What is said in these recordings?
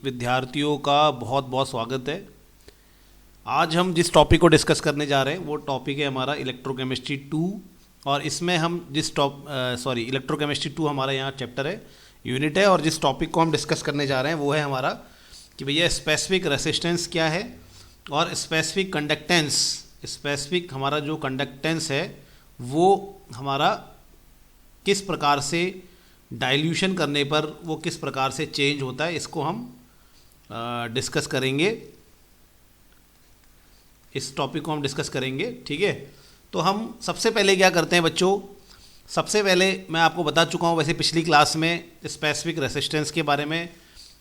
विद्यार्थियों का बहुत बहुत स्वागत है। आज हम जिस टॉपिक को डिस्कस करने जा रहे हैं वो टॉपिक है हमारा इलेक्ट्रोकेमिस्ट्री 2। और इसमें हम इलेक्ट्रोकेमिस्ट्री 2 हमारा यहाँ चैप्टर है, यूनिट है। और जिस टॉपिक को हम डिस्कस करने जा रहे हैं वो है हमारा कि भैया स्पेसिफिक रेसिस्टेंस क्या है और स्पेसिफिक कंडक्टेंस। स्पेसिफिक हमारा जो कंडक्टेंस है वो हमारा किस प्रकार से डाइल्यूशन करने पर वो किस प्रकार से चेंज होता है, इसको हम डिस्कस करेंगे। इस टॉपिक को हम डिस्कस करेंगे, ठीक है। तो हम सबसे पहले क्या करते हैं बच्चों, सबसे पहले मैं आपको बता चुका हूँ वैसे पिछली क्लास में स्पेसिफिक रेसिस्टेंस के बारे में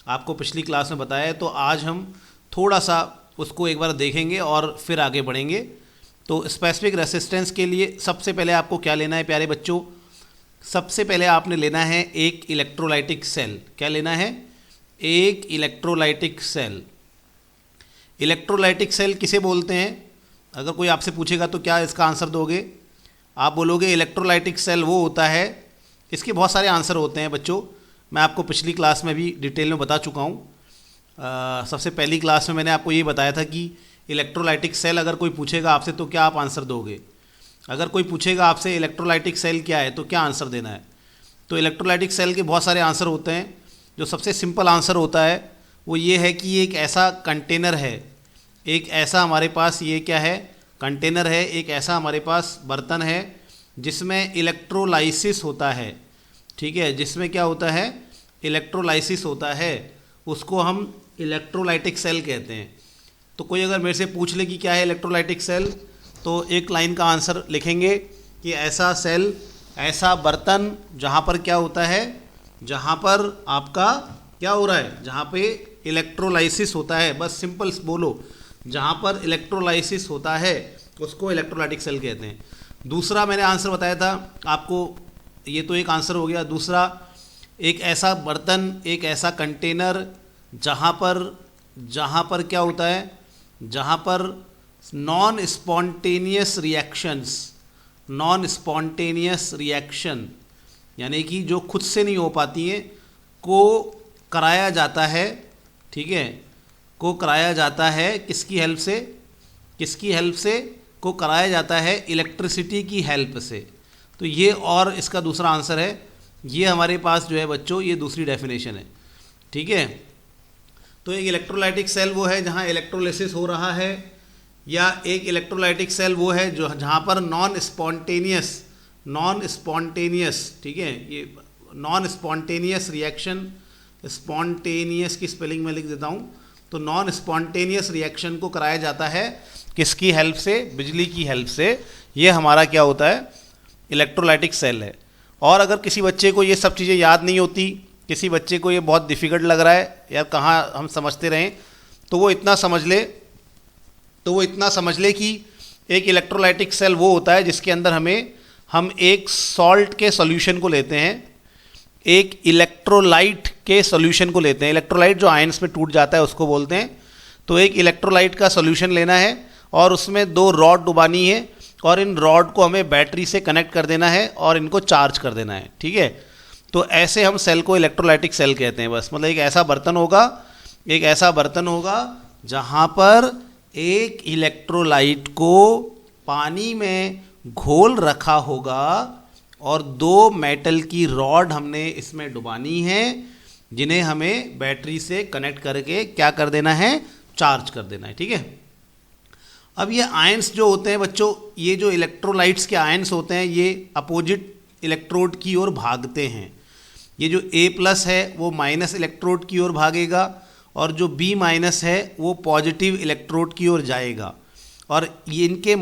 आपको पिछली क्लास में बताया है। तो आज हम थोड़ा सा उसको एक बार देखेंगे और फिर आगे बढ़ेंगे। तो स्पेसिफिक रेसिस्टेंस के लिए सबसे पहले आपको क्या लेना है प्यारे बच्चों, सबसे पहले आपने लेना है एक इलेक्ट्रोलाइटिक सेल। क्या लेना है? एक इलेक्ट्रोलाइटिक सेल। इलेक्ट्रोलाइटिक सेल किसे बोलते हैं? अगर कोई आपसे पूछेगा तो क्या इसका आंसर दोगे? आप बोलोगे इलेक्ट्रोलाइटिक सेल वो होता है। इसके बहुत सारे आंसर होते हैं बच्चों, मैं आपको पिछली क्लास में भी डिटेल में बता चुका हूँ। सबसे पहली क्लास में मैंने आपको ये बताया था कि इलेक्ट्रोलाइटिक सेल अगर कोई पूछेगा आपसे तो क्या आप आंसर दोगे। अगर कोई पूछेगा आपसे इलेक्ट्रोलाइटिक सेल क्या है तो क्या आंसर देना है। तो इलेक्ट्रोलाइटिक सेल के बहुत सारे आंसर होते हैं। जो सबसे सिंपल आंसर होता है वो ये है कि ये एक ऐसा कंटेनर है, एक ऐसा हमारे पास ये क्या है, कंटेनर है, एक ऐसा हमारे पास बर्तन है जिसमें इलेक्ट्रोलाइसिस होता है, ठीक है। जिसमें क्या होता है, इलेक्ट्रोलाइसिस होता है, उसको हम इलेक्ट्रोलाइटिक सेल कहते हैं। तो कोई अगर मेरे से पूछ ले कि क्या है इलेक्ट्रोलाइटिक सेल, तो एक लाइन का आंसर लिखेंगे कि ऐसा सेल, ऐसा बर्तन जहाँ पर क्या होता है, जहाँ पर आपका क्या हो रहा है, जहाँ पे इलेक्ट्रोलाइसिस होता है। बस सिंपल बोलो, जहाँ पर इलेक्ट्रोलाइसिस होता है उसको इलेक्ट्रोलाइटिक सेल कहते हैं। दूसरा मैंने आंसर बताया था आपको, ये तो एक आंसर हो गया। दूसरा, एक ऐसा बर्तन, एक ऐसा कंटेनर जहाँ पर क्या होता है, जहाँ पर नॉन स्पॉन्टेनियस रिएक्शन यानी कि जो खुद से नहीं हो पाती है को कराया जाता है, ठीक है, को कराया जाता है किसकी हेल्प से, को कराया जाता है इलेक्ट्रिसिटी की हेल्प से। तो ये और इसका दूसरा आंसर है। ये हमारे पास जो है बच्चों ये दूसरी डेफिनेशन है, ठीक है। तो एक इलेक्ट्रोलाइटिक सेल वो है जहाँ इलेक्ट्रोलिसिस हो रहा है, या एक इलेक्ट्रोलाइटिक सेल वो है जो जहाँ पर नॉन स्पॉन्टेनियस, ठीक है, ये नॉन स्पॉन्टेनियस रिएक्शन, स्पॉन्टेनियस की स्पेलिंग में लिख देता हूँ। तो नॉन स्पॉन्टेनियस रिएक्शन को कराया जाता है किसकी हेल्प से, बिजली की हेल्प से। ये हमारा क्या होता है, इलेक्ट्रोलाइटिक सेल है। और अगर किसी बच्चे को ये सब चीज़ें याद नहीं होती, किसी बच्चे को ये बहुत डिफ़िकल्ट लग रहा है यार कहाँ हम समझते रहें, तो वो इतना समझ ले कि एक इलेक्ट्रोलाइटिक सेल वो होता है जिसके अंदर हम एक सॉल्ट के सॉल्यूशन को लेते हैं, एक इलेक्ट्रोलाइट के सॉल्यूशन को लेते हैं। इलेक्ट्रोलाइट जो आयंस में टूट जाता है उसको बोलते हैं। तो एक इलेक्ट्रोलाइट का सॉल्यूशन लेना है और उसमें 2 रॉड डुबानी है और इन रॉड को हमें बैटरी से कनेक्ट कर देना है और इनको चार्ज कर देना है, ठीक है। तो ऐसे हम सेल को इलेक्ट्रोलाइटिक सेल कहते हैं। बस मतलब एक ऐसा बर्तन होगा जहाँ पर एक इलेक्ट्रोलाइट को पानी में घोल रखा होगा और 2 मेटल की रॉड हमने इसमें डुबानी है जिन्हें हमें बैटरी से कनेक्ट करके क्या कर देना है, चार्ज कर देना है, ठीक है। अब ये आयंस जो होते हैं बच्चों, ये जो इलेक्ट्रोलाइट्स के आयंस होते हैं ये अपोजिट इलेक्ट्रोड की ओर भागते हैं। ये जो A+ है वो माइनस इलेक्ट्रोड की ओर भागेगा और जो B- है वो पॉजिटिव इलेक्ट्रोड की ओर जाएगा। और ये इनके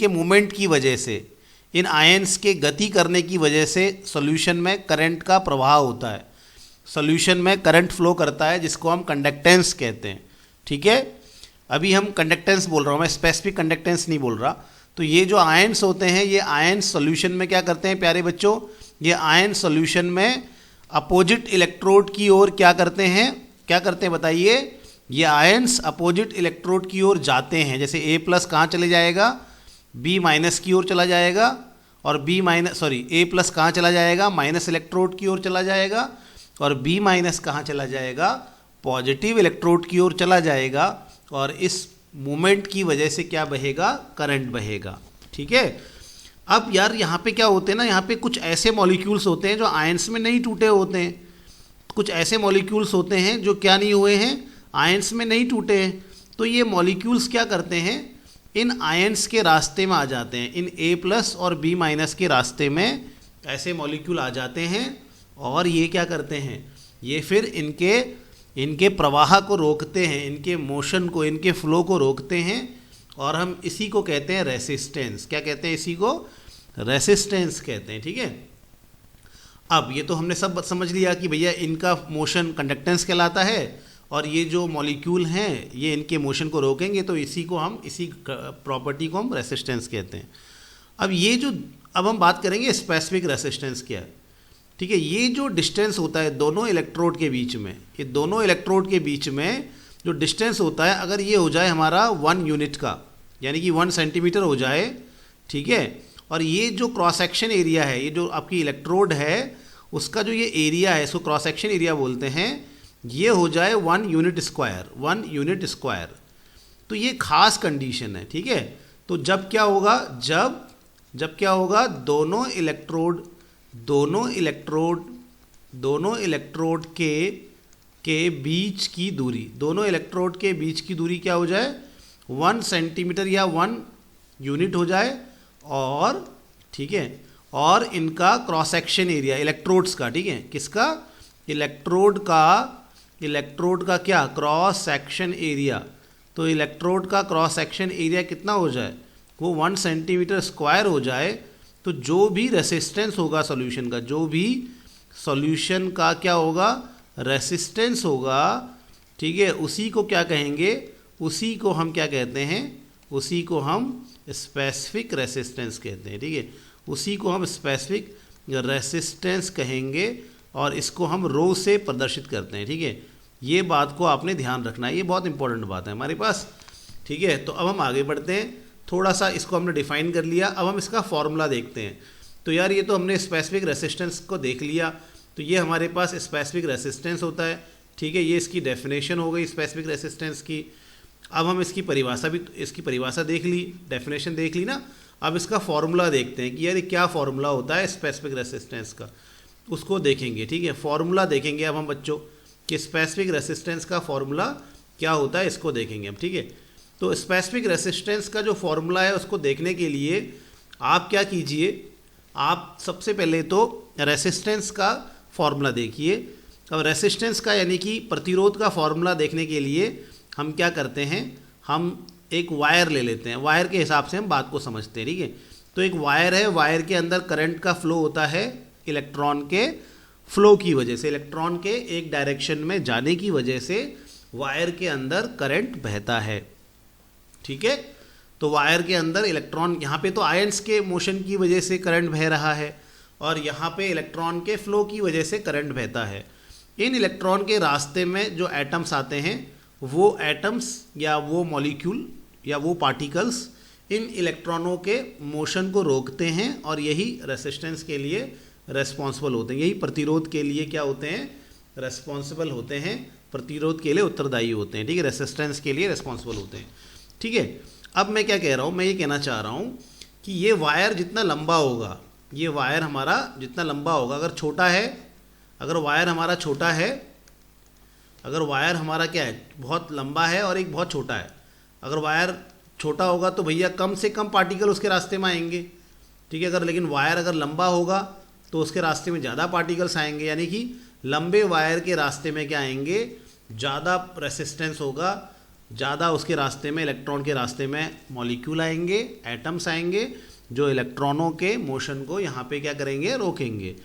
मूवमेंट की वजह से, इन आयंस के गति करने की वजह से सॉल्यूशन में करंट का प्रवाह होता है, सॉल्यूशन में करंट फ्लो करता है जिसको हम कंडक्टेंस कहते हैं, ठीक है। अभी हम कंडक्टेंस बोल रहा हूँ मैं, स्पेसिफिक कंडक्टेंस नहीं बोल रहा। तो ये जो आयंस होते हैं ये आयंस सॉल्यूशन में क्या करते हैं प्यारे बच्चों, ये आयंस सॉल्यूशन में अपोजिट इलेक्ट्रोड की ओर क्या करते हैं बताइए, ये आयंस अपोजिट इलेक्ट्रोड की ओर जाते हैं। जैसे A+ कहाँ चले जाएगा, B- की ओर चला जाएगा और A+ कहाँ चला जाएगा, माइनस इलेक्ट्रोड की ओर चला जाएगा और B- कहाँ चला जाएगा, पॉजिटिव इलेक्ट्रोड की ओर चला जाएगा और इस मूवमेंट की वजह से क्या बहेगा, करंट बहेगा। ठीक है। अब यार यहाँ पे क्या होते हैं ना, यहाँ पे कुछ ऐसे मॉलिक्यूल्स होते हैं जो आयंस में नहीं टूटे होते हैं, कुछ ऐसे मॉलिक्यूल्स होते हैं जो क्या नहीं हुए हैं, आयंस में नहीं टूटे हैं। तो ये मॉलिक्यूल्स क्या करते हैं, इन आयंस के रास्ते में आ जाते हैं, इन A+ और B- के रास्ते में ऐसे मॉलिक्यूल आ जाते हैं और ये क्या करते हैं, ये फिर इनके प्रवाह को रोकते हैं, इनके मोशन को, इनके फ्लो को रोकते हैं और हम इसी को कहते हैं रेसिस्टेंस। क्या कहते हैं, इसी को रेसिस्टेंस कहते हैं। ठीक है। अब ये तो हमने सब समझ लिया कि भैया इनका मोशन कंडक्टेंस कहलाता है और ये जो मॉलिक्यूल हैं ये इनके मोशन को रोकेंगे, तो इसी प्रॉपर्टी को हम रेसिस्टेंस कहते हैं। अब हम बात करेंगे स्पेसिफिक रेसिस्टेंस क्या है। ठीक है। ये जो डिस्टेंस होता है दोनों इलेक्ट्रोड के बीच में, ये दोनों इलेक्ट्रोड के बीच में जो डिस्टेंस होता है, अगर ये हो जाए हमारा 1 यूनिट का, यानी कि 1 सेंटीमीटर हो जाए, ठीक है, और ये जो क्रॉस सेक्शन एरिया है, ये जो आपकी इलेक्ट्रोड है उसका जो ये एरिया है, इसको क्रॉस सेक्शन एरिया बोलते हैं, ये हो जाए 1 यूनिट स्क्वायर। तो ये खास कंडीशन है। ठीक है। तो जब क्या होगा, जब क्या होगा, दोनों इलेक्ट्रोड के बीच की दूरी क्या हो जाए, 1 सेंटीमीटर या 1 यूनिट हो जाए, और ठीक है, और इनका क्रॉस सेक्शन एरिया इलेक्ट्रोड्स का, ठीक है, किसका, इलेक्ट्रोड का क्या, क्रॉस सेक्शन एरिया। तो इलेक्ट्रोड का क्रॉस सेक्शन एरिया कितना हो जाए, वो 1 सेंटीमीटर स्क्वायर हो जाए। तो जो भी रेसिस्टेंस होगा सॉल्यूशन का, जो भी सॉल्यूशन का क्या होगा, रेसिस्टेंस होगा, ठीक है, उसी को क्या कहेंगे, उसी को हम क्या कहते हैं, उसी को हम स्पेसिफिक रेसिस्टेंस कहते हैं। ठीक है। उसी को हम स्पेसिफिक रेसिस्टेंस कहेंगे और इसको हम रो से प्रदर्शित करते हैं। ठीक है। ये बात को आपने ध्यान रखना है, ये बहुत इंपॉर्टेंट बात है हमारे पास। ठीक है। तो अब हम आगे बढ़ते हैं, थोड़ा सा इसको हमने डिफाइन कर लिया, अब हम इसका फॉर्मूला देखते हैं। तो यार ये तो हमने स्पेसिफिक रेसिस्टेंस को देख लिया, तो ये हमारे पास स्पेसिफिक रेसिस्टेंस होता है। ठीक है। ये इसकी डेफिनेशन हो गई स्पेसिफिक रेसिस्टेंस की। अब हम इसकी परिभाषा देख ली, डेफिनेशन देख ली ना। अब इसका फॉर्मूला देखते हैं कि यार क्या फॉर्मूला होता है स्पेसिफिक रेसिस्टेंस का, उसको देखेंगे। ठीक है। फॉर्मूला देखेंगे अब हम बच्चों कि स्पेसिफिक रेसिस्टेंस का फॉर्मूला क्या होता है, इसको देखेंगे हम। ठीक है। तो स्पेसिफिक रेसिस्टेंस का जो फॉर्मूला है उसको देखने के लिए आप क्या कीजिए, आप सबसे पहले तो रेसिस्टेंस का फॉर्मूला देखिए। अब रेसिस्टेंस का यानी कि प्रतिरोध का फॉर्मूला देखने के लिए हम क्या करते हैं, हम एक वायर ले लेते हैं, वायर के हिसाब से हम बात को समझते हैं। ठीक है। तो एक वायर है, वायर के अंदर करंट का फ्लो होता है इलेक्ट्रॉन के फ्लो की वजह से, इलेक्ट्रॉन के एक डायरेक्शन में जाने की वजह से वायर के अंदर करंट बहता है। ठीक है। तो वायर के अंदर इलेक्ट्रॉन, यहाँ पे तो आयंस के मोशन की वजह से करंट बह रहा है और यहाँ पे इलेक्ट्रॉन के फ्लो की वजह से करंट बहता है। इन इलेक्ट्रॉन के रास्ते में जो एटम्स आते हैं, वो एटम्स या वो मॉलिक्यूल या वो पार्टिकल्स इन इलेक्ट्रॉनों के मोशन को रोकते हैं और यही रेसिस्टेंस के लिए रेस्पॉन्सिबल होते हैं, यही प्रतिरोध के लिए क्या होते हैं, रेस्पॉन्सिबल होते हैं, प्रतिरोध के लिए उत्तरदायी होते हैं। ठीक है। रेसिस्टेंस के लिए रेस्पॉन्सिबल होते हैं। ठीक है। अब मैं क्या कह रहा हूँ, मैं ये कहना चाह रहा हूँ कि ये वायर जितना लंबा होगा, ये वायर हमारा जितना लंबा होगा, अगर छोटा है, अगर वायर हमारा छोटा है, अगर वायर हमारा क्या है, बहुत लंबा है और एक बहुत छोटा है, अगर वायर छोटा होगा तो भैया कम से कम पार्टिकल उसके रास्ते में आएंगे। ठीक है। लेकिन वायर अगर लंबा होगा तो उसके रास्ते में ज़्यादा पार्टिकल्स आएंगे, यानी कि लंबे वायर के रास्ते में क्या आएंगे, ज़्यादा रेसिस्टेंस होगा, ज़्यादा उसके रास्ते में, इलेक्ट्रॉन के रास्ते में मॉलिक्यूल आएंगे, एटम्स आएंगे, जो इलेक्ट्रॉनों के मोशन को यहाँ पे क्या करेंगे, रोकेंगे।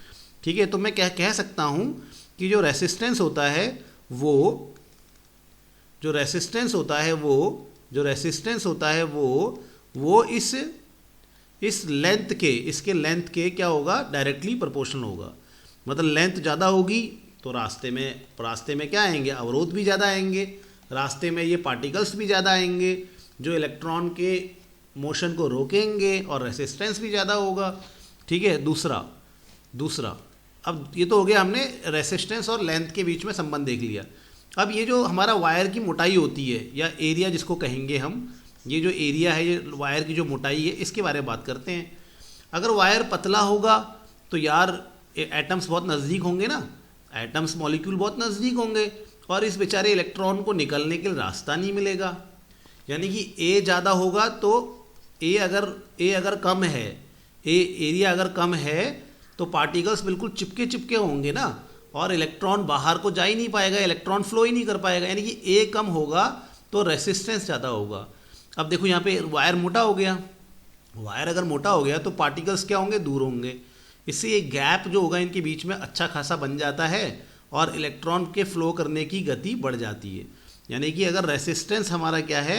ठीक है। तो मैं क्या कह सकता हूँ कि जो रेसिस्टेंस होता है वो इस लेंथ के, इसके लेंथ के क्या होगा, डायरेक्टली प्रोपोर्शनल होगा। मतलब लेंथ ज़्यादा होगी तो रास्ते में क्या आएंगे, अवरोध भी ज़्यादा आएंगे, रास्ते में ये पार्टिकल्स भी ज़्यादा आएंगे जो इलेक्ट्रॉन के मोशन को रोकेंगे और रेसिस्टेंस भी ज़्यादा होगा। ठीक है। दूसरा अब ये तो हो गया, हमने रेसिस्टेंस और लेंथ के बीच में संबंध देख लिया। अब ये जो हमारा वायर की मोटाई होती है या एरिया जिसको कहेंगे हम, ये जो एरिया है, ये वायर की जो मोटाई है, इसके बारे में बात करते हैं। अगर वायर पतला होगा तो यार एटम्स बहुत नज़दीक होंगे ना, एटम्स मॉलिक्यूल बहुत नज़दीक होंगे और इस बेचारे इलेक्ट्रॉन को निकलने के लिए रास्ता नहीं मिलेगा। यानी कि ए ज़्यादा होगा तो ए अगर कम है, एरिया अगर कम है तो पार्टिकल्स बिल्कुल चिपके चिपके होंगे ना, और इलेक्ट्रॉन बाहर को जा ही नहीं पाएगा, इलेक्ट्रॉन फ्लो ही नहीं कर पाएगा। यानी कि ए कम होगा तो रेसिस्टेंस ज़्यादा होगा। अब देखो यहाँ पे वायर मोटा हो गया, वायर अगर मोटा हो गया तो पार्टिकल्स क्या होंगे, दूर होंगे। इससे ये गैप जो होगा इनके बीच में अच्छा खासा बन जाता है और इलेक्ट्रॉन के फ्लो करने की गति बढ़ जाती है। यानी कि अगर रेसिस्टेंस हमारा क्या है,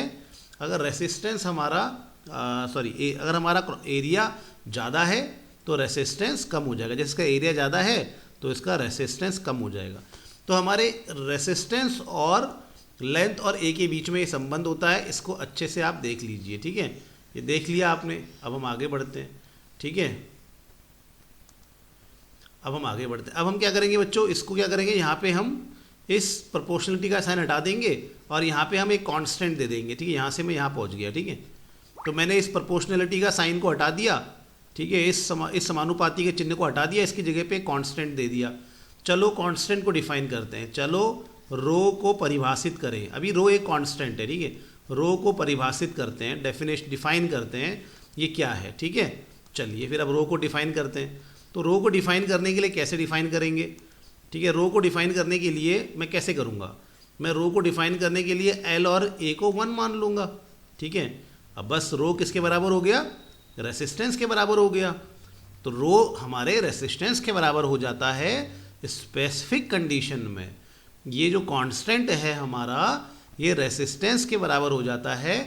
अगर रेसिस्टेंस हमारा अगर हमारा एरिया ज़्यादा है तो रेसिस्टेंस कम हो जाएगा। जिसका एरिया ज़्यादा है तो इसका रेसिस्टेंस कम हो जाएगा। तो हमारे रेसिस्टेंस और लेंथ और ए के बीच में ये संबंध होता है। इसको अच्छे से आप देख लीजिए, ठीक है। ये देख लिया आपने, अब हम आगे बढ़ते हैं, ठीक है। अब हम क्या करेंगे बच्चों, इसको क्या करेंगे, यहाँ पे हम इस प्रोपोर्शनलिटी का साइन हटा देंगे और यहाँ पे हम एक कांस्टेंट दे देंगे, ठीक है। यहाँ से मैं यहाँ पहुँच गया, ठीक है। तो मैंने इस प्रोपोर्शनलिटी का साइन को हटा दिया, ठीक है, इस समानुपाती के चिन्ह को हटा दिया, इसकी जगह पे कांस्टेंट दे दिया। चलो कांस्टेंट को डिफाइन करते हैं। चलो रो को परिभाषित करें। अभी रो एक कांस्टेंट है, ठीक है। रो को परिभाषित करते हैं, डिफाइन करते हैं ये क्या है, ठीक है। चलिए फिर अब रो को डिफाइन करते हैं। तो रो को डिफाइन करने के लिए कैसे डिफाइन करेंगे, ठीक है। रो को डिफाइन करने के लिए मैं कैसे करूँगा, मैं रो को डिफाइन करने के लिए एल और ए को 1 मान लूँगा, ठीक है। अब बस रो किसके बराबर हो गया, रेसिस्टेंस के बराबर हो गया। तो रो हमारे रेसिस्टेंस के बराबर हो जाता है स्पेसिफिक कंडीशन में। ये जो कांस्टेंट है हमारा, ये रेसिस्टेंस के बराबर हो जाता है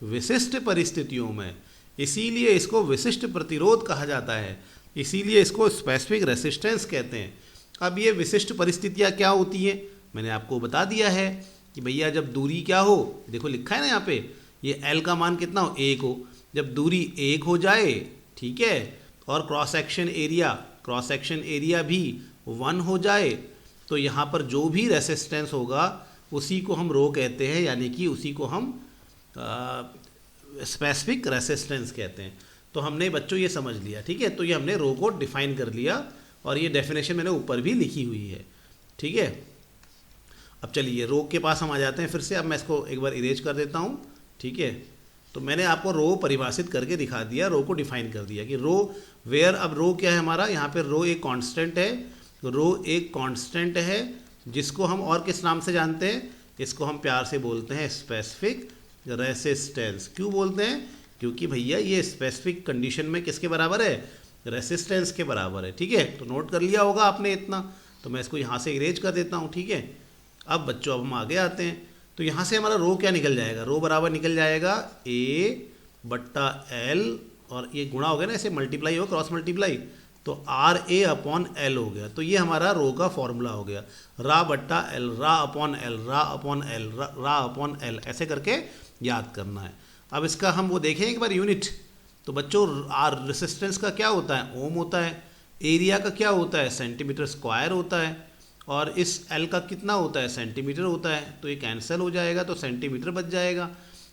विशिष्ट परिस्थितियों में। इसीलिए इसको विशिष्ट प्रतिरोध कहा जाता है, इसीलिए इसको स्पेसिफिक रेसिस्टेंस कहते हैं। अब ये विशिष्ट परिस्थितियाँ क्या होती हैं, मैंने आपको बता दिया है कि भैया जब दूरी क्या हो, देखो लिखा है ना यहाँ पे, ये L का मान कितना हो, 1 हो। जब दूरी 1 हो जाए, ठीक है, और क्रॉस सेक्शन एरिया भी 1 हो जाए, तो यहाँ पर जो भी रेसिस्टेंस होगा उसी को हम रो कहते हैं, यानी कि उसी को हम स्पेसिफिक रेसिस्टेंस कहते हैं। तो हमने बच्चों ये समझ लिया, ठीक है। तो ये हमने रो को डिफाइन कर लिया और ये डेफिनेशन मैंने ऊपर भी लिखी हुई है, ठीक है। अब चलिए रो के पास हम आ जाते हैं फिर से। अब मैं इसको एक बार इरेज कर देता हूँ, ठीक है। तो मैंने आपको रो परिभाषित करके दिखा दिया, रो को डिफाइन कर दिया कि रो वेयर। अब रो क्या है हमारा, यहाँ पे रो एक कांस्टेंट है, रो एक कांस्टेंट है जिसको हम और किस नाम से जानते हैं, इसको हम प्यार से बोलते हैं स्पेसिफिक रेसिस्टेंस। क्यों बोलते हैं, क्योंकि भैया ये स्पेसिफिक कंडीशन में किसके बराबर है, रेसिस्टेंस के बराबर है, ठीक है। तो नोट कर लिया होगा आपने इतना, तो मैं इसको यहाँ से इरेज कर देता हूँ, ठीक है। अब बच्चों अब हम आगे आते हैं। तो यहाँ से हमारा रो क्या निकल जाएगा, रो बराबर निकल जाएगा A/L, और ये गुणा हो गया ना, ऐसे मल्टीप्लाई हो, क्रॉस मल्टीप्लाई, तो RA/L हो गया। तो ये हमारा रो का फॉर्मूला हो गया, RA/L, RA/L, ऐसे करके याद करना है। अब इसका हम वो देखें एक बार यूनिट। तो बच्चों रेसिस्टेंस का क्या होता है, ओम होता है। एरिया का क्या होता है, सेंटीमीटर स्क्वायर होता है। और इस L का कितना होता है, सेंटीमीटर होता है। तो ये कैंसिल हो जाएगा तो सेंटीमीटर बच जाएगा।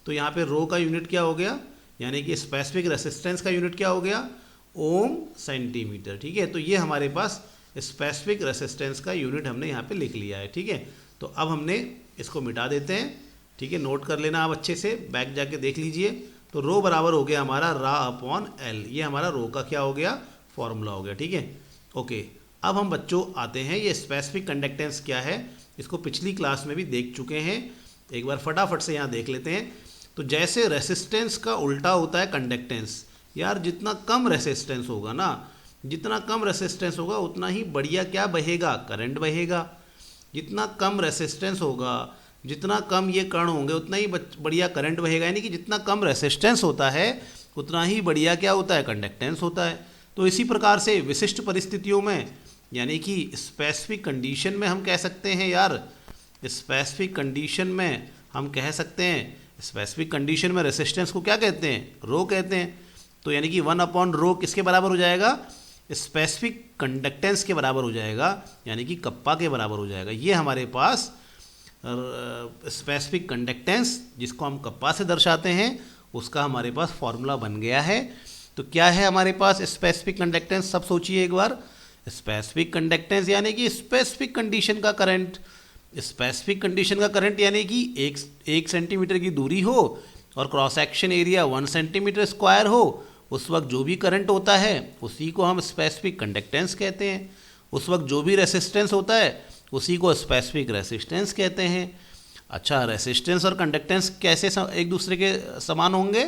तो यहाँ पे रो का यूनिट क्या हो गया, यानी कि स्पेसिफिक रेसिस्टेंस का यूनिट क्या हो गया, ओम सेंटीमीटर, ठीक है। तो ये हमारे पास स्पेसिफिक रेसिस्टेंस का यूनिट हमने यहाँ पे लिख लिया है, ठीक है। तो अब हमने इसको मिटा देते हैं, ठीक है। नोट कर लेना आप अच्छे से, बैक जाके देख लीजिए। तो रो बराबर हो गया हमारा RA/L, ये हमारा रो का क्या हो गया, फॉर्मूला हो गया, ठीक है। ओके, अब हम बच्चों आते हैं, ये स्पेसिफिक कंडक्टेंस क्या है, इसको पिछली क्लास में भी देख चुके हैं, एक बार फटाफट से यहाँ देख लेते हैं। तो जैसे रेसिस्टेंस का उल्टा होता है कंडक्टेंस। यार जितना कम रेसिस्टेंस होगा ना, जितना कम रेसिस्टेंस होगा उतना ही बढ़िया क्या बहेगा, करंट बहेगा। जितना कम रेसिस्टेंस होगा, जितना कम ये कण होंगे, उतना ही बढ़िया करंट बहेगा। यानी कि जितना कम रेसिस्टेंस होता है उतना ही बढ़िया क्या होता है, कंडक्टेंस होता है। तो इसी प्रकार से विशिष्ट परिस्थितियों में, यानी कि स्पेसिफिक कंडीशन में हम कह सकते हैं, यार स्पेसिफिक कंडीशन में हम कह सकते हैं, स्पेसिफिक कंडीशन में रेसिस्टेंस को क्या कहते हैं, रो कहते हैं। तो यानी कि 1/रो किसके बराबर हो जाएगा, स्पेसिफिक कंडक्टेंस के बराबर हो जाएगा, यानी कि कप्पा के बराबर हो जाएगा। ये हमारे पास स्पेसिफिक कंडक्टेंस जिसको हम कप्पा से दर्शाते हैं, उसका हमारे पास फॉर्मूला बन गया है। तो क्या है हमारे पास स्पेसिफिक कंडक्टेंस, सब सोचिए एक बार। स्पेसिफिक कंडक्टेंस यानी कि स्पेसिफिक कंडीशन का करंट। स्पेसिफिक कंडीशन का करंट यानी कि एक सेंटीमीटर की दूरी हो और cross section area 1 centimetre square हो, उस वक्त जो भी करंट होता है उसी को हम स्पेसिफिक कंडक्टेंस कहते हैं। उस वक्त जो भी रेसिस्टेंस होता है उसी को स्पेसिफिक रेसिस्टेंस कहते हैं। अच्छा, रेसिस्टेंस और कंडक्टेंस कैसे एक दूसरे के समान होंगे?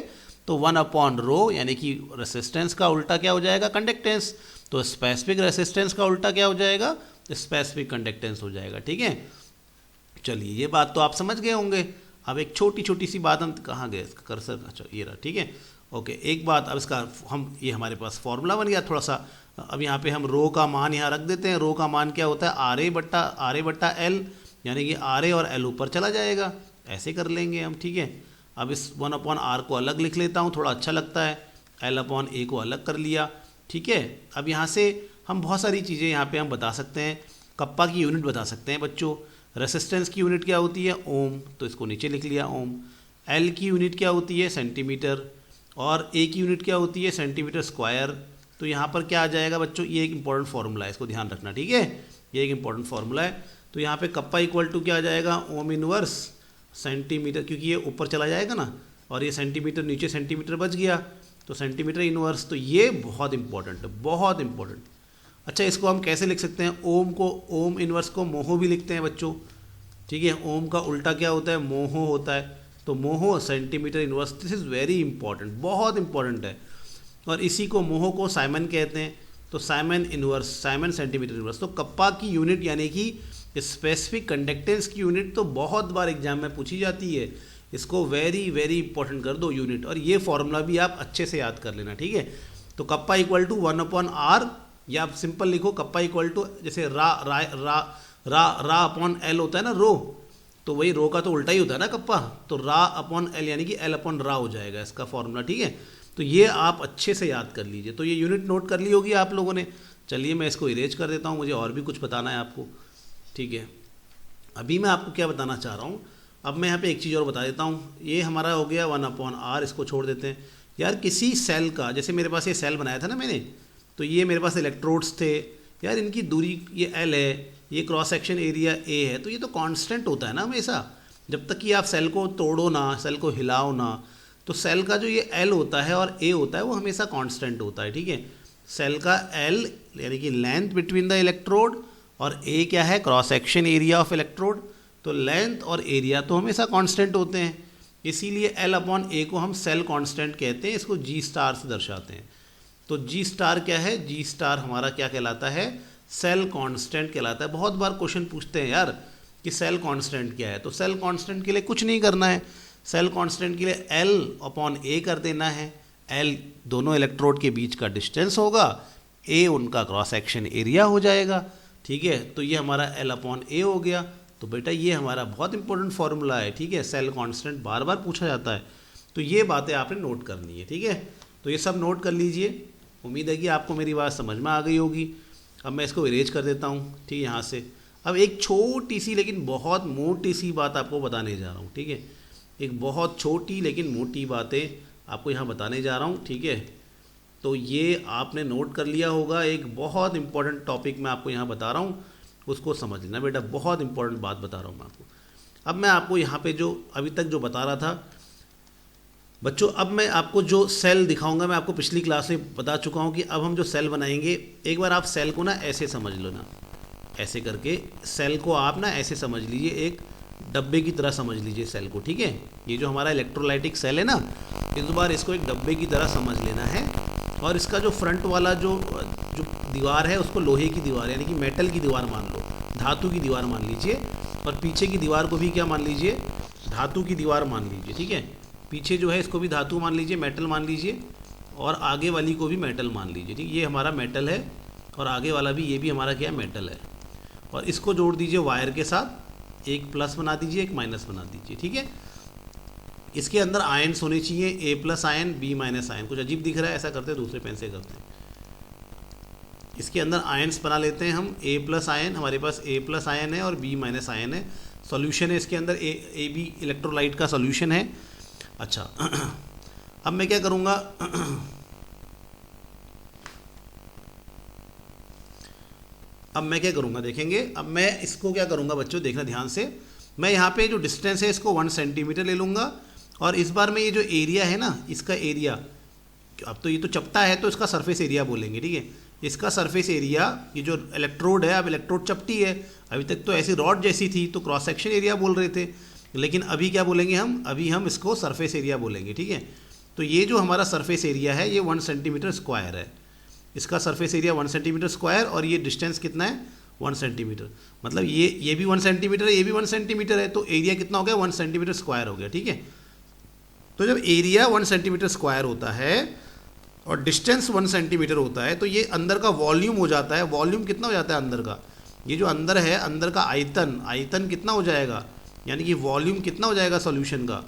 तो 1/ρ यानी कि रेसिस्टेंस का उल्टा क्या हो जाएगा? कंडक्टेंस। तो स्पेसिफिक रेसिस्टेंस का उल्टा क्या हो जाएगा? स्पेसिफिक कंडक्टेंस हो जाएगा। ठीक है, चलिए ये बात तो आप समझ गए होंगे। अब एक छोटी छोटी सी बात, हम कहाँ गए इसका कर्सर? अच्छा ये रहा। ठीक है, ओके, एक बात, अब इसका हम ये हमारे पास फॉर्मूला बन गया थोड़ा सा। अब यहाँ पे हम रो का मान यहाँ रख देते हैं। रो का मान क्या होता है? RA बट्टा L, यानी कि RA और L ऊपर चला जाएगा, ऐसे कर लेंगे हम। ठीक है, अब इस 1/R को अलग लिख लेता हूँ, थोड़ा अच्छा लगता है। L/A को अलग कर लिया। ठीक है, अब यहाँ से हम बहुत सारी चीज़ें यहाँ पे हम बता सकते हैं। कप्पा की यूनिट बता सकते हैं बच्चों। रेसिस्टेंस की यूनिट क्या होती है? ओम, तो इसको नीचे लिख लिया ओम। L की यूनिट क्या होती है? सेंटीमीटर। और A की यूनिट क्या होती है? Centimetre square. तो यहाँ पर क्या आ जाएगा बच्चों? ये एक इंपॉर्टेंट फार्मूला है, इसको ध्यान रखना। ठीक है, ये एक इंपॉर्टेंट फार्मूला है। तो यहाँ पे कप्पा इक्वल टू क्या आ जाएगा? ओम इनवर्स सेंटीमीटर, क्योंकि ये ऊपर चला जाएगा ना, और ये सेंटीमीटर नीचे सेंटीमीटर बच गया, तो सेंटीमीटर इनवर्स। तो ये बहुत इंपॉर्टेंट है, बहुत इंपॉर्टेंट। अच्छा, इसको हम कैसे लिख सकते हैं? ओम को, ओम इनवर्स को मोहो भी लिखते हैं बच्चों। ठीक है, ओम का उल्टा क्या होता है? मोहो होता है। तो mho centimetre inverse. This is very important, बहुत इंपॉर्टेंट है। और इसी को मोहो को साइमन कहते हैं। तो Simon inverse, Simon centimetre inverse. तो कप्पा की यूनिट यानी कि स्पेसिफिक कंडक्टेंस की यूनिट तो बहुत बार एग्जाम में पूछी जाती है। इसको वेरी वेरी इंपॉर्टेंट कर दो यूनिट, और ये फॉर्मूला भी आप अच्छे से याद कर लेना। ठीक है, तो कप्पा इक्वल टू 1/R, या आप सिंपल लिखो कप्पा इक्वल टू, जैसे रा अपॉन L होता है ना, रो, तो वही रो का तो उल्टा ही होता है ना कप्पा, तो रा अपॉन L यानी कि L/रा हो जाएगा इसका फॉर्मूला। ठीक है, तो ये आप अच्छे से याद कर लीजिए। तो ये यूनिट नोट कर ली होगी आप लोगों ने। चलिए मैं इसको इरेज कर देता हूँ, मुझे और भी कुछ बताना है आपको। ठीक है, अभी मैं आपको क्या बताना चाह रहा हूँ, अब मैं यहाँ पे एक चीज़ और बता देता हूँ। ये हमारा हो गया 1/R, इसको छोड़ देते हैं। यार किसी सेल का, जैसे मेरे पास ये सेल बनाया था ना मैंने, तो ये मेरे पास इलेक्ट्रोड्स थे यार, इनकी दूरी ये L है, ये क्रॉस सेक्शन एरिया A है, तो ये तो कांस्टेंट होता है ना हमेशा। जब तक कि आप सेल को तोड़ो ना, सेल को हिलाओ ना, तो सेल का जो ये L होता है और A होता है वो हमेशा कांस्टेंट होता है। ठीक है, सेल का L यानी कि लेंथ बिटवीन द इलेक्ट्रोड, और A क्या है? Cross section area of electrode. तो लेंथ और एरिया तो हमेशा कांस्टेंट होते हैं, इसीलिए L/A को हम सेल कांस्टेंट कहते हैं। इसको G स्टार से दर्शाते हैं। तो G स्टार क्या है? G स्टार हमारा क्या कहलाता है? सेल कांस्टेंट कहलाता है। बहुत बार क्वेश्चन पूछते हैं यार कि सेल कांस्टेंट क्या है, तो सेल कांस्टेंट के लिए कुछ नहीं करना है। सेल कांस्टेंट के लिए L/A कर देना है। L दोनों इलेक्ट्रोड के बीच का डिस्टेंस होगा, A उनका क्रॉस सेक्शन एरिया हो जाएगा। ठीक है, तो ये हमारा L/A हो गया। तो बेटा ये हमारा बहुत इंपॉर्टेंट फॉर्मूला है। ठीक है, सेल कांस्टेंट बार बार पूछा जाता है, तो ये बातें आपने नोट करनी है। ठीक है, तो ये सब नोट कर लीजिए। उम्मीद है कि आपको मेरी बात समझ में आ गई होगी। अब मैं इसको इरेज कर देता हूँ। ठीक है, यहाँ से अब एक छोटी सी लेकिन बहुत मोटी सी बात आपको बताने जा रहा हूँ। ठीक है, एक बहुत छोटी लेकिन मोटी बातें आपको यहाँ बताने जा रहा हूँ। ठीक है, तो ये आपने नोट कर लिया होगा। एक बहुत इंपॉर्टेंट टॉपिक मैं आपको यहाँ बता रहा हूँ, उसको समझ लेना बेटा, बहुत इंपॉर्टेंट बात बता रहा हूँ मैं आपको। अब मैं आपको यहाँ पे जो अभी तक जो बता रहा था बच्चों, अब मैं आपको जो सेल दिखाऊंगा, मैं आपको पिछली क्लास में बता चुका हूँ कि अब हम जो सेल बनाएंगे, एक बार आप सेल को ना ऐसे समझ लो ना, ऐसे करके सेल को आप ना ऐसे समझ लीजिए, एक डब्बे की तरह समझ लीजिए सेल को। ठीक है, ये जो हमारा इलेक्ट्रोलाइटिक सेल है ना, इस बार इसको एक डब्बे की तरह समझ लेना है। और इसका जो फ्रंट वाला जो दीवार है उसको लोहे की दीवार यानी कि मेटल की दीवार मान लो, धातु की दीवार मान लीजिए। और पीछे की दीवार को भी क्या मान लीजिए? धातु की दीवार मान लीजिए। ठीक है, पीछे जो है इसको भी धातु मान लीजिए, मेटल मान लीजिए, और आगे वाली को भी मेटल मान लीजिए। ठीक, ये हमारा मेटल है और आगे वाला भी, ये भी हमारा क्या है? मेटल है। और इसको जोड़ दीजिए वायर के साथ, एक प्लस बना दीजिए, एक माइनस बना दीजिए। ठीक है, इसके अंदर आयन्स होने चाहिए, A+ आयन, B- आयन। कुछ अजीब दिख रहा है, ऐसा करते हैं दूसरे पेन से करते हैं। इसके अंदर आयन्स बना लेते हैं हम। A+ आयन, हमारे पास A+ आयन है और B- आयन है। सॉल्यूशन है इसके अंदर, ए बी इलेक्ट्रोलाइट का सॉल्यूशन है। अच्छा अब मैं क्या करूँगा, अब मैं क्या करूँगा देखेंगे। अब मैं इसको क्या करूँगा बच्चों, देखना ध्यान से। मैं यहाँ पे जो डिस्टेंस है इसको 1 सेंटीमीटर ले लूँगा, और इस बार में ये जो एरिया है ना, इसका एरिया, अब तो ये तो चपटा है तो इसका सरफेस एरिया बोलेंगे, ठीक है। इसका सरफेस एरिया, ये जो इलेक्ट्रोड है, अब इलेक्ट्रोड चपटी है, अभी तक तो ऐसी रॉड जैसी थी तो क्रॉस सेक्शन एरिया बोल रहे थे, लेकिन अभी क्या बोलेंगे हम, अभी हम इसको सरफेस एरिया बोलेंगे, ठीक है। तो ये जो हमारा सरफेस एरिया है ये 1 सेंटीमीटर स्क्वायर है, इसका सरफेस एरिया 1 सेंटीमीटर स्क्वायर, और ये डिस्टेंस कितना है 1 सेंटीमीटर, मतलब ये भी 1 सेंटीमीटर है, ये भी 1 सेंटीमीटर है, तो एरिया कितना हो गया 1 सेंटीमीटर स्क्वायर हो गया, ठीक है। तो जब एरिया 1 सेंटीमीटर स्क्वायर होता है और डिस्टेंस 1 सेंटीमीटर होता है तो ये अंदर का वॉल्यूम हो जाता है। वॉल्यूम कितना हो जाता है अंदर का, ये जो अंदर है, अंदर का आयतन, आयतन कितना हो जाएगा, यानी कि वॉल्यूम कितना हो जाएगा सॉल्यूशन का,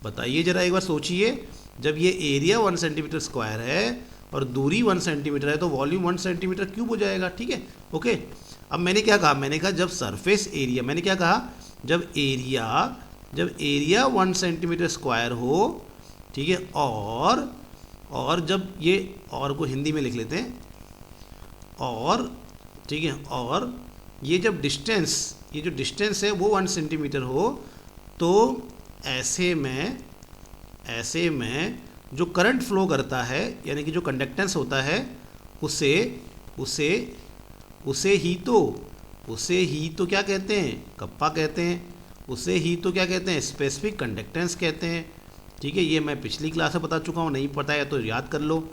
बताइए ज़रा एक बार सोचिए। जब ये एरिया 1 सेंटीमीटर स्क्वायर है और दूरी 1 सेंटीमीटर है तो वॉल्यूम 1 सेंटीमीटर क्यूब हो जाएगा, ठीक है, ओके। अब मैंने क्या कहा, मैंने कहा जब सरफेस एरिया, मैंने क्या कहा, जब एरिया 1 सेंटीमीटर स्क्वायर हो, ठीक है, और जब ये, और को हिंदी में लिख लेते हैं, और ठीक है, और ये जब डिस्टेंस, ये जो डिस्टेंस है वो 1 सेंटीमीटर हो, तो ऐसे में जो करंट फ्लो करता है, यानी कि जो कंडक्टेंस होता है, उसे ही तो क्या कहते हैं, कप्पा कहते हैं, उसे ही तो क्या कहते हैं, स्पेसिफिक कंडक्टेंस कहते हैं, ठीक है। ये मैं पिछली क्लास में बता चुका हूँ, नहीं पता है तो याद कर लो,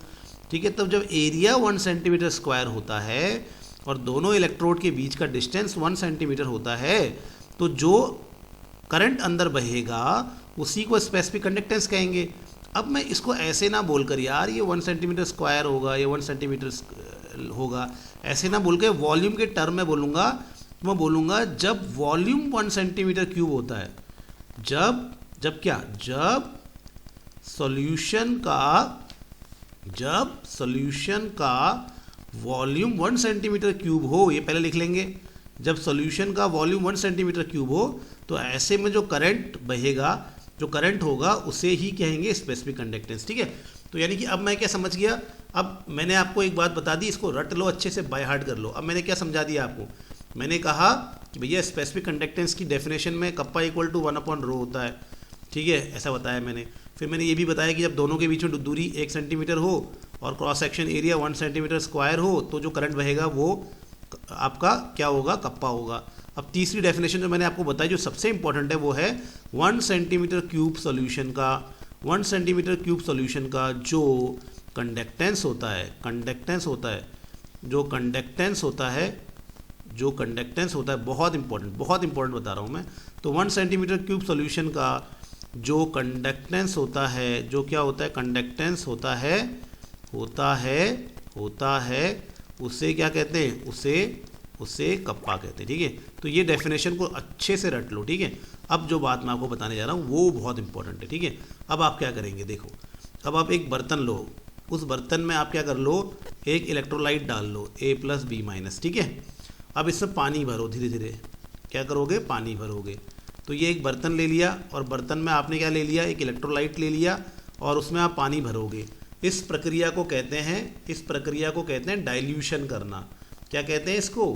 ठीक है। तब जब एरिया 1 सेंटीमीटर स्क्वायर होता है और दोनों इलेक्ट्रोड के बीच का डिस्टेंस 1 सेंटीमीटर होता है, तो जो करंट अंदर बहेगा उसी को स्पेसिफिक कंडक्टेंस कहेंगे। अब मैं इसको ऐसे ना बोलकर यार ये 1 सेंटीमीटर स्क्वायर होगा, ये 1 सेंटीमीटर होगा, ऐसे ना बोल के वॉल्यूम के टर्म में बोलूँगा। मैं बोलूँगा जब वॉल्यूम 1 सेंटीमीटर क्यूब होता है, जब सॉल्यूशन का वॉल्यूम 1 सेंटीमीटर क्यूब हो, ये पहले लिख लेंगे, जब सॉल्यूशन का वॉल्यूम 1 सेंटीमीटर क्यूब हो तो ऐसे में जो करंट बहेगा, जो करंट होगा उसे ही कहेंगे स्पेसिफिक कंडक्टेंस, ठीक है। तो यानी कि अब मैं क्या समझ गया, अब मैंने आपको एक बात बता दी, इसको रट लो अच्छे से, बाय हार्ट कर लो। अब मैंने क्या समझा दिया आपको, मैंने कहा कि भैया स्पेसिफिक कंडक्टेंस की डेफिनेशन में कप्पा इक्वल टू 1/ρ होता है, ठीक है, ऐसा बताया मैंने। फिर मैंने ये भी बताया कि जब दोनों के बीच में दूरी 1 सेंटीमीटर हो और cross section area 1 centimetre square हो, तो जो करंट बहेगा वो आपका क्या होगा, कप्पा होगा। अब तीसरी डेफिनेशन जो मैंने आपको बताई, जो सबसे इंपॉर्टेंट है, वो है 1 सेंटीमीटर क्यूब सॉल्यूशन का, 1 सेंटीमीटर क्यूब सॉल्यूशन का जो कंडक्टेंस होता है, जो कंडक्टेंस होता है, बहुत इंपॉर्टेंट बता रहा हूँ मैं। तो 1 सेंटीमीटर क्यूब सॉल्यूशन का जो कंडक्टेंस होता है, जो क्या होता है, कंडक्टेंस होता है, उसे क्या कहते हैं, उसे कप्पा कहते हैं, ठीक है। तो ये डेफिनेशन को अच्छे से रट लो, ठीक है। अब जो बात मैं आपको बताने जा रहा हूँ वो बहुत इंपॉर्टेंट है, ठीक है। अब आप क्या करेंगे, देखो, अब आप एक बर्तन लो, उस बर्तन में आप क्या कर लो, एक इलेक्ट्रोलाइट डाल लो A+B-, ठीक है। अब इसमें पानी भरो, धीरे धीरे क्या करोगे, पानी भरोगे। तो ये एक बर्तन ले लिया और बर्तन में आपने क्या ले लिया, एक इलेक्ट्रोलाइट ले लिया और उसमें आप पानी भरोगे। इस प्रक्रिया को कहते हैं डाइल्यूशन करना। क्या कहते हैं इसको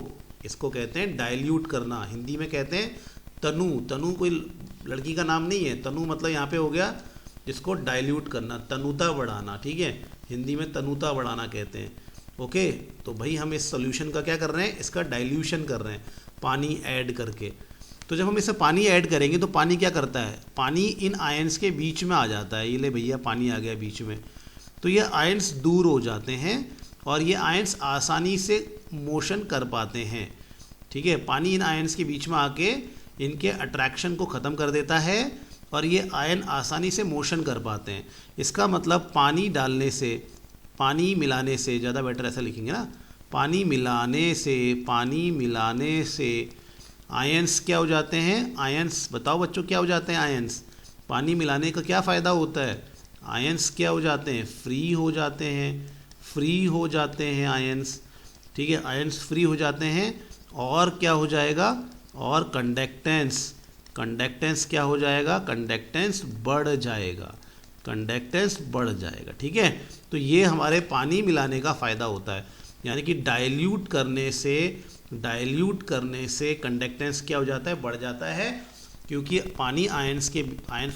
कहते हैं डाइल्यूट करना। हिंदी में कहते हैं तनु कोई लड़की का नाम नहीं है, तनु मतलब यहाँ पे हो गया जिसको डाइल्यूट करना, तनुता बढ़ाना, ठीक है, हिंदी में तनुता बढ़ाना कहते हैं, ओके। तो भाई हम इस सॉल्यूशन का क्या कर रहे हैं, इसका डाइल्यूशन कर रहे हैं पानी ऐड करके। तो जब हम इसमें पानी ऐड करेंगे तो पानी क्या करता है, पानी इन आयंस के बीच में आ जाता है। ये ले भैया पानी आ गया बीच में, तो ये आयंस दूर हो जाते हैं और ये आयंस आसानी से मोशन कर पाते हैं, ठीक है। पानी इन आयंस के बीच में आके इनके अट्रैक्शन को ख़त्म कर देता है और ये आयन आसानी से मोशन कर पाते हैं। इसका मतलब पानी मिलाने से ज़्यादा बेटर ऐसा लिखेंगे ना, पानी मिलाने से आयंस क्या हो जाते हैं, आयंस बताओ बच्चों क्या हो जाते हैं आयंस। पानी मिलाने का क्या फ़ायदा होता है, आयंस क्या हो जाते हैं, फ्री हो जाते हैं आयंस, ठीक है, आयंस फ्री हो जाते हैं। और क्या हो जाएगा, और कंडक्टेंस कंडक्टेंस क्या हो जाएगा, कंडक्टेंस बढ़ जाएगा, कंडक्टेंस बढ़ जाएगा। ठीक है, तो ये हमारे पानी मिलाने का फ़ायदा होता है, यानी कि डाइल्यूट करने से कंडक्टेंस क्या हो जाता है, बढ़ जाता है, क्योंकि पानी आयंस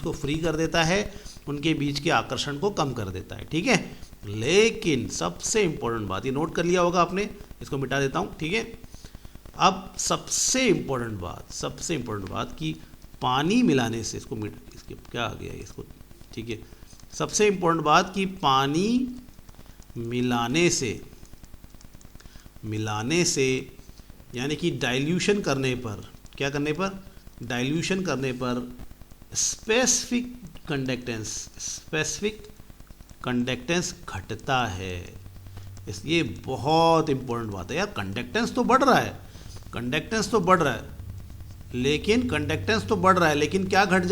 को फ्री कर देता है, उनके बीच के आकर्षण को कम कर देता है। ठीक है, लेकिन सबसे इम्पोर्टेंट बात, ये नोट कर लिया होगा आपने, इसको मिटा देता हूँ। ठीक है, अब सबसे इम्पोर्टेंट बात कि पानी मिलाने से इसके क्या आ गया इसको, ठीक है, सबसे इम्पोर्टेंट बात कि पानी मिलाने से यानी कि डाइल्यूशन करने पर, क्या करने पर, डाइल्यूशन करने पर स्पेसिफिक कंडक्टेंस घटता है। ये बहुत इंपॉर्टेंट बात है यार, कंडक्टेंस तो बढ़ रहा है, लेकिन क्या घट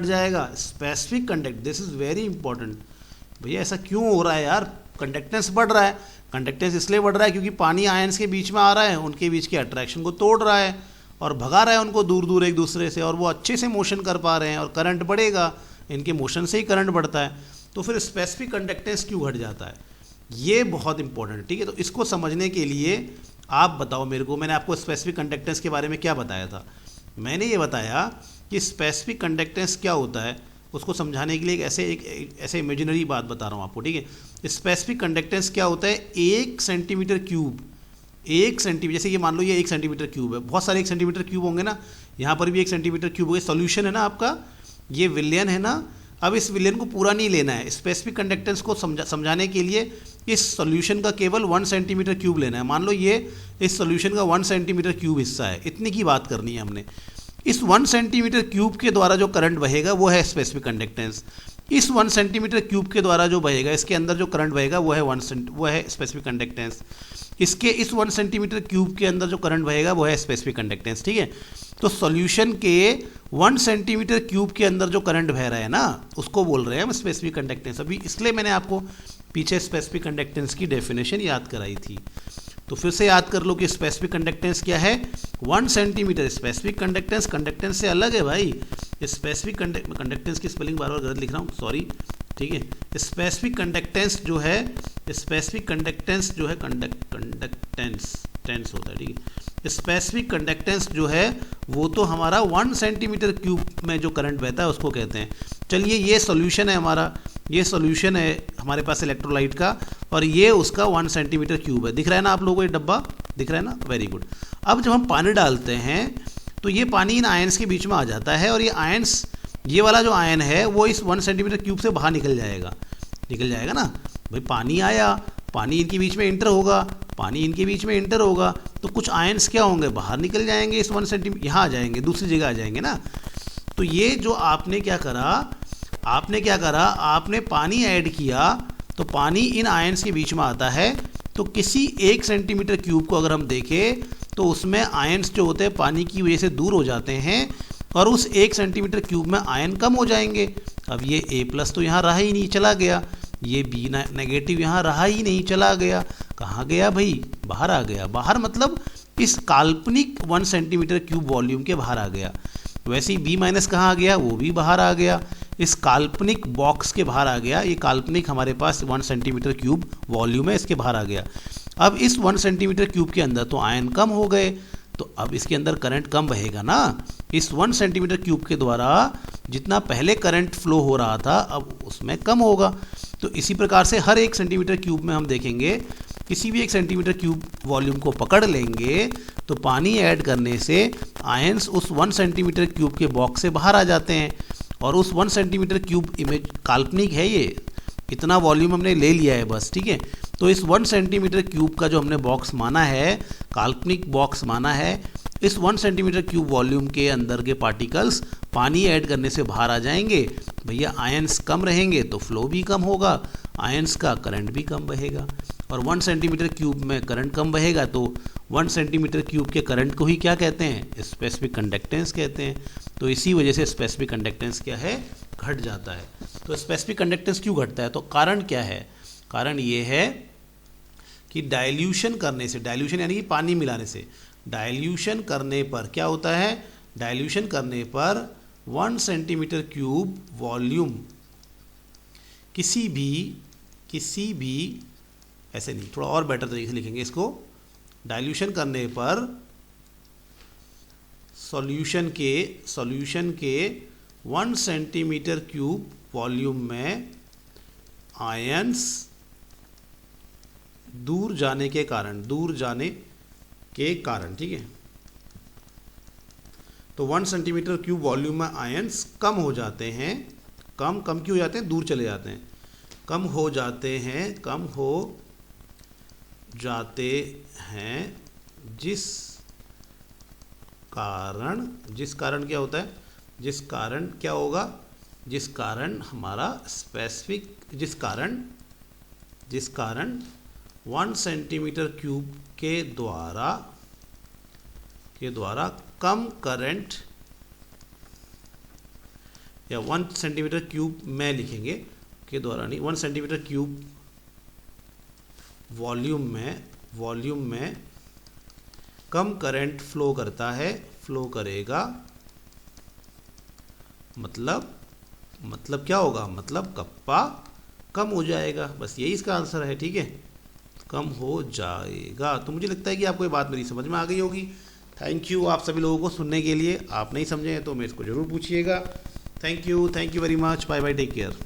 जाएगा, specific conduct. This is very important भैया, ऐसा क्यों हो रहा है यार, कंडक्टेंस बढ़ रहा है, कंडक्टेंस इसलिए बढ़ रहा है क्योंकि पानी आयंस के बीच में आ रहा है, उनके बीच के अट्रैक्शन को तोड़ रहा है और भगा रहा है उनको दूर दूर एक दूसरे से, और वो अच्छे से मोशन कर पा रहे हैं और करंट बढ़ेगा, इनके मोशन से ही करंट बढ़ता है। तो फिर स्पेसिफिक कंडक्टेंस क्यों घट जाता है, ये बहुत इंपॉर्टेंट है। ठीक है, तो इसको समझने के लिए आप बताओ मेरे को, मैंने आपको स्पेसिफिक कंडक्टेंस के बारे में क्या बताया था, मैंने ये बताया कि स्पेसिफिक कंडक्टेंस क्या होता है, उसको समझाने के लिए एक ऐसे इमेजिनरी बात बता रहा हूँ आपको। ठीक है, स्पेसिफिक कंडक्टेंस क्या होता है, 1 सेंटीमीटर क्यूब, जैसे ये मान लो ये 1 सेंटीमीटर क्यूब है, बहुत सारे 1 सेंटीमीटर क्यूब होंगे ना, यहाँ पर भी 1 सेंटीमीटर क्यूब होगा, सॉल्यूशन है ना आपका, ये विलयन है ना। अब इस विलयन को पूरा नहीं लेना है, स्पेसिफिक कंडक्टेंस को समझाने के लिए इस सॉल्यूशन का केवल 1 सेंटीमीटर क्यूब लेना है। मान लो ये इस सॉल्यूशन का 1 सेंटीमीटर क्यूब हिस्सा है, इतनी की बात करनी है हमने। इस 1 सेंटीमीटर क्यूब के द्वारा जो करंट बहेगा वो है स्पेसिफिक कंडक्टेंस। इस 1 सेंटीमीटर क्यूब के द्वारा जो बहेगा, इसके अंदर जो करंट बहेगा वो है स्पेसिफिक कंडक्टेंस। इस 1 सेंटीमीटर क्यूब के अंदर जो करंट बहेगा वो है स्पेसिफिक कंडक्टेंस। ठीक है, तो सॉल्यूशन के 1 सेंटीमीटर क्यूब के अंदर जो करंट बह रहा है ना, उसको बोल रहे हैं हम स्पेसिफिक कंडक्टेंस। अभी इसलिए मैंने आपको पीछे स्पेसिफिक कंडक्टेंस की डेफिनेशन याद कराई थी, तो फिर से याद कर लो कि स्पेसिफिक कंडक्टेंस क्या है, 1 सेंटीमीटर। स्पेसिफिक कंडक्टेंस से अलग है भाई, स्पेसिफिक कंडक्टेंस की स्पेलिंग बार बार गलत लिख रहा हूँ, सॉरी। ठीक है, स्पेसिफिक कंडक्टेंस जो है कंडक्टेंस होता है। ठीक है, स्पेसिफिक कंडक्टेंस जो है वो तो हमारा 1 सेंटीमीटर क्यूब में जो करंट बहता है उसको कहते हैं। चलिए, ये सॉल्यूशन है हमारा, ये सॉल्यूशन है हमारे पास इलेक्ट्रोलाइट का, और ये उसका 1 सेंटीमीटर क्यूब है। दिख रहा है ना आप लोगों को, ये डब्बा दिख रहा है ना, वेरी गुड। अब जब हम पानी डालते हैं तो ये पानी इन आयंस के बीच में आ जाता है, और ये आयंस, ये वाला जो आयन है वो इस 1 सेंटीमीटर क्यूब से बाहर निकल जाएगा ना भाई। पानी आया, पानी इनके बीच में इंटर होगा, तो कुछ आयंस क्या होंगे, बाहर निकल जाएंगे, इस 1 सेंटीमीटर यहाँ आ जाएंगे, दूसरी जगह आ जाएंगे ना। तो ये जो आपने क्या करा, आपने पानी ऐड किया, तो पानी इन आयंस के बीच में आता है। तो किसी 1 सेंटीमीटर क्यूब को अगर हम देखें तो उसमें आयंस जो होते हैं पानी की वजह से दूर हो जाते हैं, और उस 1 सेंटीमीटर क्यूब में आयन कम हो जाएंगे। अब ये A+ तो यहाँ रहा ही नहीं, चला गया, ये B नेगेटिव यहाँ रहा ही नहीं, चला गया, कहाँ गया भाई, बाहर आ गया। बाहर मतलब इस काल्पनिक 1 सेंटीमीटर क्यूब वॉल्यूम के बाहर आ गया। वैसे ही B- कहाँ आ गया, वो भी बाहर आ गया, इस काल्पनिक बॉक्स के बाहर आ गया। ये काल्पनिक हमारे पास 1 सेंटीमीटर क्यूब वॉल्यूम है, इसके बाहर आ गया। अब इस 1 सेंटीमीटर क्यूब के अंदर तो आयन कम हो गए, तो अब इसके अंदर करंट कम बहेगा ना। इस 1 सेंटीमीटर क्यूब के द्वारा जितना पहले करंट फ्लो हो रहा था अब उसमें कम होगा। तो इसी प्रकार से हर 1 सेंटीमीटर क्यूब में हम देखेंगे, किसी भी 1 सेंटीमीटर क्यूब वॉल्यूम को पकड़ लेंगे तो पानी ऐड करने से आयंस उस 1 सेंटीमीटर क्यूब के बॉक्स से बाहर आ जाते हैं, और उस 1 सेंटीमीटर क्यूब इमेज काल्पनिक है, ये इतना वॉल्यूम हमने ले लिया है बस। ठीक है, तो इस 1 सेंटीमीटर क्यूब का जो हमने बॉक्स माना है, काल्पनिक बॉक्स माना है, इस 1 सेंटीमीटर क्यूब वॉल्यूम के अंदर के पार्टिकल्स पानी ऐड करने से बाहर आ जाएंगे। भैया आयंस कम रहेंगे तो फ्लो भी कम होगा, आयंस का करंट भी कम बहेगा, और 1 सेंटीमीटर क्यूब में करंट कम बहेगा तो 1 सेंटीमीटर क्यूब के करंट को ही क्या कहते हैं, स्पेसिफिक कंडक्टेंस कहते हैं। तो इसी वजह से स्पेसिफिक कंडक्टेंस क्या है, घट जाता है। तो स्पेसिफिक कंडक्टेंस क्यों घटता है, तो कारण क्या है, कारण ये है कि डाइल्यूशन करने से, डाइल्यूशन यानी कि पानी मिलाने से, डाइल्यूशन करने पर क्या होता है, डाइल्यूशन करने पर 1 सेंटीमीटर क्यूब वॉल्यूम किसी भी ऐसे नहीं, थोड़ा और बेटर तरीके से लिखेंगे इसको। डाइल्यूशन करने पर सॉल्यूशन के 1 सेंटीमीटर क्यूब वॉल्यूम में आयंस दूर जाने के कारण, ठीक है। तो 1 सेंटीमीटर क्यूब वॉल्यूम में आयंस कम हो जाते हैं, कम क्यों हो जाते हैं, दूर चले जाते हैं, कम हो जाते हैं जिस कारण क्या होता है, जिस कारण हमारा स्पेसिफिक, जिस कारण 1 सेंटीमीटर क्यूब के द्वारा कम करंट, या 1 सेंटीमीटर क्यूब में लिखेंगे, के द्वारा नहीं, 1 सेंटीमीटर क्यूब वॉल्यूम में कम करंट फ्लो करेगा, मतलब क्या होगा, मतलब कप्पा कम हो जाएगा। बस यही इसका आंसर है, ठीक है, कम हो जाएगा। तो मुझे लगता है कि आपको ये बात मेरी समझ में आ गई होगी। थैंक यू आप सभी लोगों को सुनने के लिए। आप नहीं समझे हैं तो मेरे को ज़रूर पूछिएगा। Thank you very much, bye bye, take care.